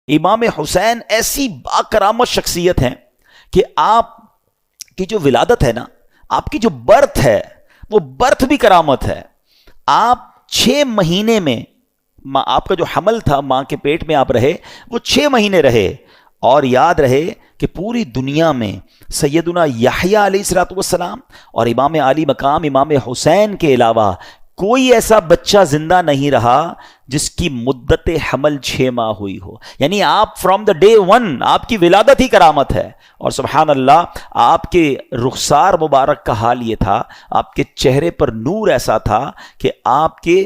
امام حسین ایسی باکرامت شخصیت ہیں کہ آپ کی جو ولادت ہے نا، آپ کی جو برتھ ہے وہ برتھ بھی کرامت ہے. آپ 6 مہینے میں آپ کا جو حمل تھا، ماں کے پیٹ میں آپ رہے، وہ 6 مہینے رہے. اور یاد رہے کہ پوری دنیا میں سیدنا یحییٰ علیہ الصلوۃ والسلام اور امام علی مقام امام حسین کے علاوہ کوئی ایسا بچہ زندہ نہیں رہا جس کی مدت حمل 6 ماہ ہوئی ہو. یعنی آپ فرام دا ڈے 1 آپ کی ولادت ہی کرامت ہے. اور سبحان اللہ، آپ کے رخسار مبارک کا حال یہ تھا، آپ کے چہرے پر نور ایسا تھا کہ آپ کے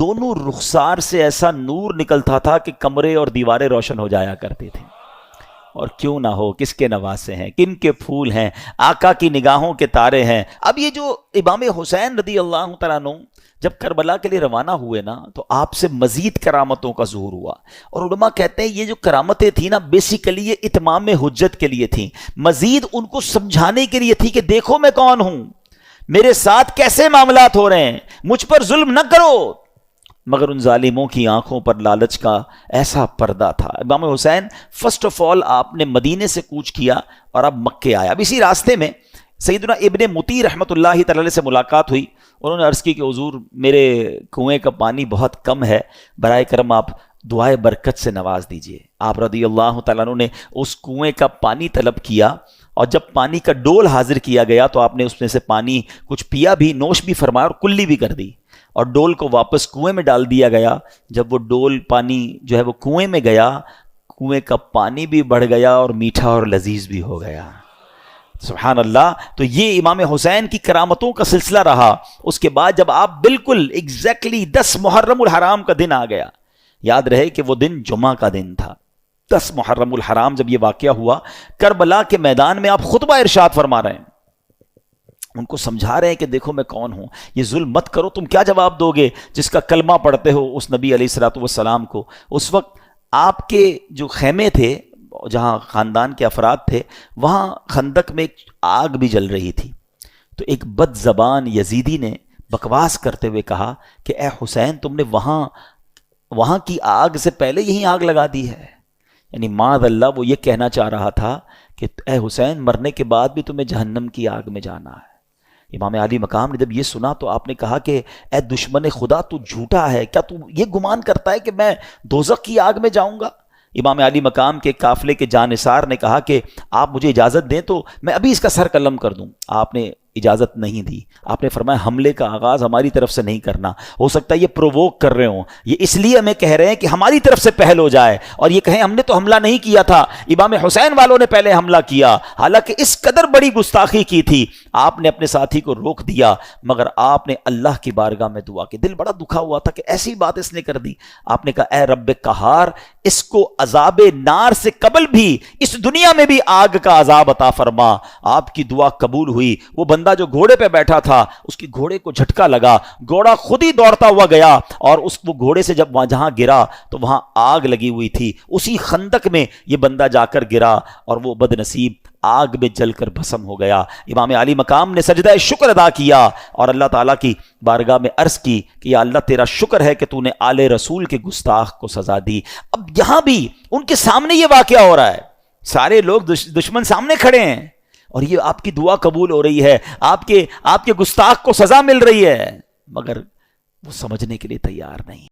دونوں رخسار سے ایسا نور نکلتا تھا کہ کمرے اور دیواریں روشن ہو جایا کرتی تھیں. اور کیوں نہ ہو، کس کے نواسے ہیں، کن کے پھول ہیں، آقا کی نگاہوں کے تارے ہیں. اب یہ جو امام حسین رضی اللہ تعالیٰ عنہ جب کربلا کے لیے روانہ ہوئے نا، تو آپ سے مزید کرامتوں کا ظہور ہوا. اور علماء کہتے ہیں یہ جو کرامتیں تھیں نا، بیسیکلی یہ اتمام حجت کے لیے تھیں، مزید ان کو سمجھانے کے لیے تھی کہ دیکھو میں کون ہوں، میرے ساتھ کیسے معاملات ہو رہے ہیں، مجھ پر ظلم نہ کرو. مگر ان ظالموں کی آنکھوں پر لالچ کا ایسا پردہ تھا. امام حسین فرسٹ آف آل آپ نے مدینے سے کوچ کیا اور اب مکے آیا. اب اسی راستے میں سیدنا ابن مطیع رحمۃ اللہ تعالی سے ملاقات ہوئی. انہوں نے عرض کی کہ حضور میرے کنویں کا پانی بہت کم ہے، برائے کرم آپ دعائے برکت سے نواز دیجئے. آپ رضی اللہ تعالیٰ عنہ نے اس کنویں کا پانی طلب کیا، اور جب پانی کا ڈول حاضر کیا گیا تو آپ نے اس میں سے پانی کچھ پیا بھی، نوش بھی فرمایا اور کلی بھی کر دی. اور ڈول کو واپس کنویں میں ڈال دیا گیا. جب وہ ڈول پانی جو ہے وہ کنویں میں گیا، کنویں کا پانی بھی بڑھ گیا اور میٹھا اور لذیذ بھی ہو گیا. سبحان اللہ. تو یہ امام حسین کی کرامتوں کا سلسلہ رہا. اس کے بعد جب آپ بالکل ایگزیکٹلی 10 محرم الحرام کا دن آ گیا، یاد رہے کہ وہ دن جمعہ کا دن تھا. 10 محرم الحرام جب یہ واقعہ ہوا، کربلا کے میدان میں آپ خطبہ ارشاد فرما رہے ہیں، ان کو سمجھا رہے ہیں کہ دیکھو میں کون ہوں، یہ ظلم مت کرو. تم کیا جواب دو گے جس کا کلمہ پڑھتے ہو اس نبی علیہ الصلوۃ والسلام کو؟ اس وقت آپ کے جو خیمے تھے، جہاں خاندان کے افراد تھے، وہاں خندق میں ایک آگ بھی جل رہی تھی. تو ایک بد زبان یزیدی نے بکواس کرتے ہوئے کہا کہ اے حسین، تم نے وہاں کی آگ سے پہلے یہی آگ لگا دی ہے. یعنی معاذ اللہ وہ یہ کہنا چاہ رہا تھا کہ اے حسین، مرنے کے بعد بھی تمہیں جہنم کی آگ میں جانا ہے. امام علی مقام نے جب یہ سنا تو آپ نے کہا کہ اے دشمن خدا، تو جھوٹا ہے، کیا تو یہ گمان کرتا ہے کہ میں دوزخ کی آگ میں جاؤں گا؟ امام علی مقام کے قافلے کے جانثار نے کہا کہ آپ مجھے اجازت دیں تو میں ابھی اس کا سر قلم کر دوں. آپ نے اجازت نہیں دی. آپ نے فرمایا حملے کا آغاز ہماری طرف سے نہیں کرنا، ہو سکتا ہے یہ پرووک کر رہے ہوں، یہ اس لیے ہمیں کہہ رہے ہیں کہ ہماری طرف سے پہل ہو جائے اور یہ کہیں ہم نے تو حملہ نہیں کیا تھا، امام حسین والوں نے پہلے حملہ کیا. حالانکہ اس قدر بڑی گستاخی کی تھی. آپ نے اپنے ساتھی کو روک دیا، مگر آپ نے اللہ کی بارگاہ میں دعا کی. دل بڑا دکھا ہوا تھا کہ ایسی بات اس نے کر دی. آپ نے کہا اے رب قہار، اس کو عذاب نار سے قبل بھی اس دنیا میں بھی آگ کا عذاب عطا فرما. آپ کی دعا قبول ہوئی. وہ بندہ جو گھوڑے پہ بیٹھا تھا، اس کی گھوڑے کو جھٹکا لگا، گھوڑا خود ہی دوڑتا ہوا گیا اور وہ گھوڑے سے جب جہاں گرا تو وہاں آگ لگی ہوئی تھی. اسی خندق میں یہ بندہ جا کر گرا اور وہ بد نصیب آگ میں جل کر بھسم ہو گیا. امام علی مقام نے سجدہ شکر ادا کیا اور اللہ تعالیٰ کی بارگاہ میں عرض کی کہ یا اللہ، تیرا شکر ہے کہ تو نے آل رسول کے گستاخ کو سزا دی. اب یہاں بھی ان کے سامنے یہ واقعہ ہو رہا ہے، سارے لوگ دشمن سامنے کھڑے ہیں اور یہ آپ کی دعا قبول ہو رہی ہے، آپ کے گستاخ کو سزا مل رہی ہے، مگر وہ سمجھنے کے لیے تیار نہیں.